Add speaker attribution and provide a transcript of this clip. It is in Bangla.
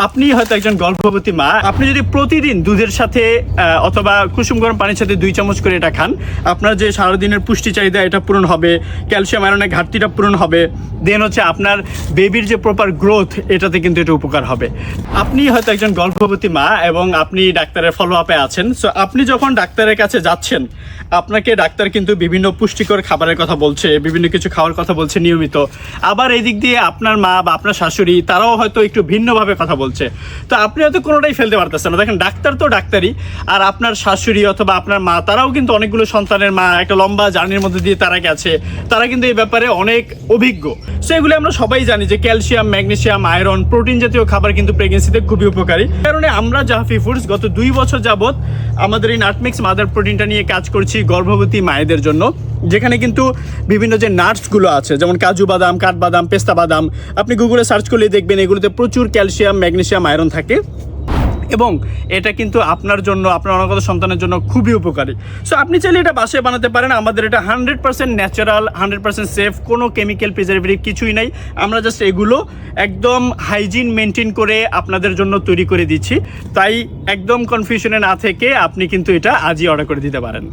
Speaker 1: আপনি হয়তো একজন গর্ভবতী মা, আপনি যদি প্রতিদিন দুধের সাথে অথবা কুসুম গরম পানির সাথে 2 চামচ করে এটা খান, আপনার যে সারাদিনের পুষ্টি চাহিদা এটা পূরণ হবে, ক্যালসিয়াম আয়রনের ঘাটতিটা পূরণ হবে, দেন হচ্ছে আপনার বেবির যে প্রপার গ্রোথ এটাতে কিন্তু এটা উপকার হবে। আপনি হয়তো একজন গর্ভবতী মা এবং আপনি ডাক্তারের ফলো আপে আছেন। সো আপনি যখন ডাক্তারের কাছে যাচ্ছেন, আপনাকে ডাক্তার কিন্তু বিভিন্ন পুষ্টিকর খাবারের কথা বলছে, বিভিন্ন কিছু খাওয়ার কথা বলছে নিয়মিত। আবার এই দিক দিয়ে আপনার মা বা আপনার শাশুড়ি তারাও হয়তো একটু ভিন্নভাবে কথা বলছে। তো আপনি হয়তো কোনোটাই ফেলতে পারতেছেন না। দেখেন, ডাক্তার তো ডাক্তারই, আর আপনার শাশুড়ি অথবা আপনার মা তারাও কিন্তু অনেকগুলো সন্তানের মা, একটা লম্বা জার্নির মধ্যে দিয়ে তারা গেছে, তারা কিন্তু এই ব্যাপারে অনেক অভিজ্ঞ। সো এগুলো আমরা সবাই জানি যে ক্যালসিয়াম, ম্যাগনেসিয়াম, আয়রন, প্রোটিন জাতীয় খাবার কিন্তু প্রেগনেন্সিতে খুবই উপকারী। কারণে আমরা জাহাফি ফুডস গত 2 বছর যাবত আমাদের এই নাটমিক্স মাদার প্রোটিনটা নিয়ে কাজ করছি গর্ভবতী মায়েদের জন্য, যেখানে কিন্তু বিভিন্ন যে নাটসগুলো আছে, যেমন কাজু বাদাম, কাঠবাদাম, পেস্তা বাদাম, আপনি গুগলে সার্চ করলে দেখবেন এগুলোতে প্রচুর ক্যালসিয়াম, ম্যাগনেসিয়াম, আয়রন থাকে এবং এটা কিন্তু আপনার জন্য, আপনার অনাগত সন্তানের জন্য খুবই উপকারী। সো আপনি চাইলে এটা বাসায় বানাতে পারেন। আমাদের এটা 100% ন্যাচারাল, 100% সেফ, কোনো কেমিক্যাল প্রিজারভেটিভ কিছুই নাই। আমরা জাস্ট এগুলো একদম হাইজিন মেনটেন করে আপনাদের জন্য তৈরি করে দিচ্ছি। তাই একদম কনফিউশনে না থেকে আপনি কিন্তু এটা আজই অর্ডার করে দিতে পারেন।